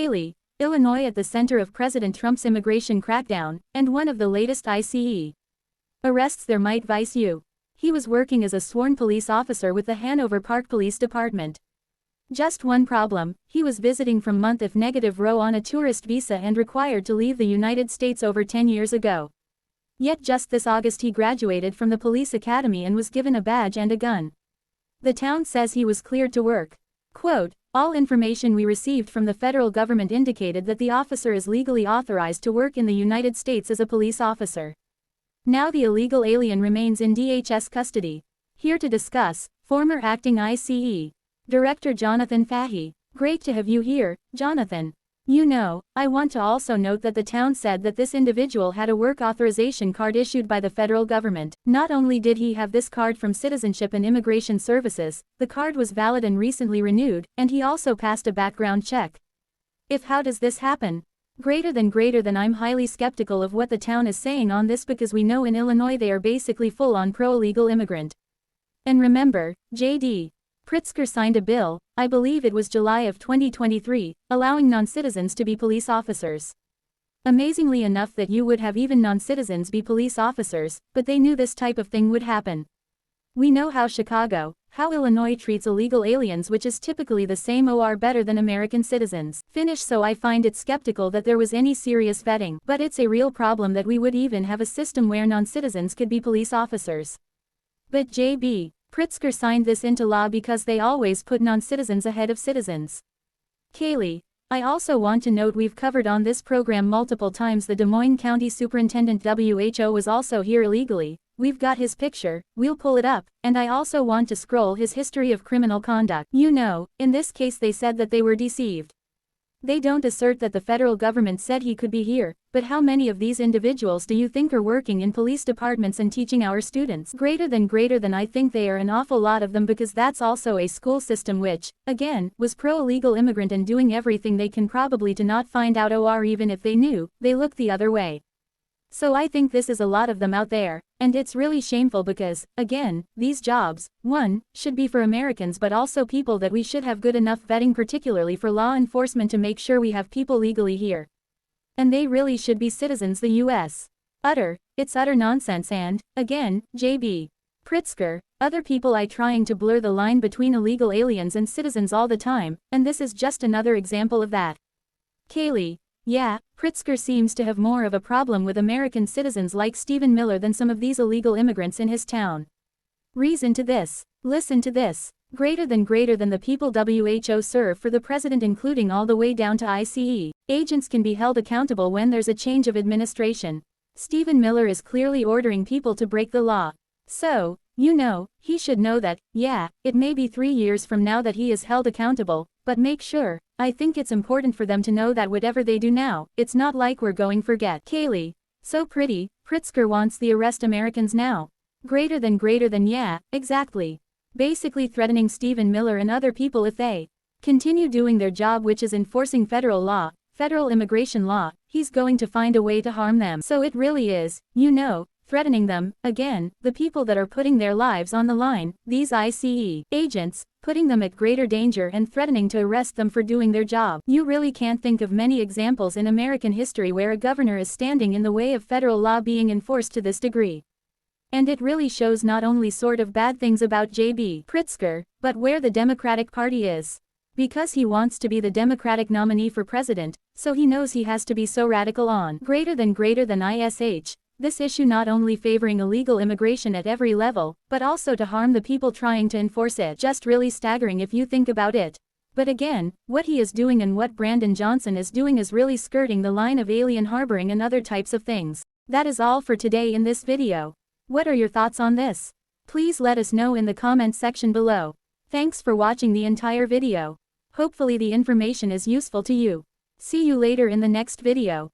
Fahey, Illinois, at the center of President Trump's immigration crackdown, and one of the latest ICE arrests there might vice you. He was working as a sworn police officer with the Hanover Park Police Department. Just one problem: he was visiting from month if negative row on a tourist visa and required to leave the United States over 10 years ago. Yet just this August he graduated from the police academy and was given a badge and a gun. The town says he was cleared to work. Quote, "All information we received from the federal government indicated that the officer is legally authorized to work in the United States as a police officer. Now the illegal alien remains in DHS custody." Here to discuss, former acting ICE Director Jonathan Fahey. Great to have you here, Jonathan. You know, I want to also note that the town said that this individual had a work authorization card issued by the federal government. Not only did he have this card from Citizenship and Immigration Services, the card was valid and recently renewed, and he also passed a background check. How does this happen? Greater than I'm highly skeptical of what the town is saying on this, because we know in Illinois they are basically full on pro-illegal immigrant. And remember, J.D. Pritzker signed a bill, I believe it was July of 2023, allowing non-citizens to be police officers. Amazingly enough that you would have even non-citizens be police officers, but they knew this type of thing would happen. We know how Illinois treats illegal aliens, which is typically the same or better than American citizens. So I find it skeptical that there was any serious vetting, but it's a real problem that we would even have a system where non-citizens could be police officers. But J.B. Pritzker signed this into law because they always put non-citizens ahead of citizens. Kaylee, I also want to note we've covered on this program multiple times the Des Moines County Superintendent WHO was also here illegally. We've got his picture, we'll pull it up, and I also want to scroll his history of criminal conduct. You know, in this case they said that they were deceived. They don't assert that the federal government said he could be here, but how many of these individuals do you think are working in police departments and teaching our students? Greater than I think they are an awful lot of them, because that's also a school system which, again, was pro-illegal immigrant and doing everything they can probably to not find out, or even if they knew, they look the other way. So I think this is a lot of them out there, and it's really shameful because, again, these jobs, one, should be for Americans but also people that we should have good enough vetting, particularly for law enforcement, to make sure we have people legally here. And they really should be citizens the U.S. It's utter nonsense. And, again, J.B. Pritzker, other people are trying to blur the line between illegal aliens and citizens all the time, and this is just another example of that. Kaylee, yeah, Pritzker seems to have more of a problem with American citizens like Stephen Miller than some of these illegal immigrants in his town. Reason to this. Listen to this. Greater than the people WHO serve for the president, including all the way down to ICE agents, can be held accountable when there's a change of administration. Stephen Miller is clearly ordering people to break the law. So, you know, he should know that, yeah, it may be 3 years from now that he is held accountable, but make sure, I think it's important for them to know that whatever they do now, it's not like we're going to forget. Kaylee, so pretty, Pritzker wants the arrest Americans now. Greater than yeah, exactly. Basically threatening Stephen Miller and other people if they continue doing their job, which is enforcing federal law, federal immigration law, he's going to find a way to harm them. So it really is, you know, threatening them, again, the people that are putting their lives on the line, these ICE agents, putting them at greater danger and threatening to arrest them for doing their job. You really can't think of many examples in American history where a governor is standing in the way of federal law being enforced to this degree. And it really shows not only sort of bad things about J.B. Pritzker, but where the Democratic Party is. Because he wants to be the Democratic nominee for president, so he knows he has to be so radical on greater than ISH. This issue not only favoring illegal immigration at every level, but also to harm the people trying to enforce it. Just really staggering if you think about it. But again, what he is doing and what Brandon Johnson is doing is really skirting the line of alien harboring and other types of things. That is all for today in this video. What are your thoughts on this? Please let us know in the comments section below. Thanks for watching the entire video. Hopefully the information is useful to you. See you later in the next video.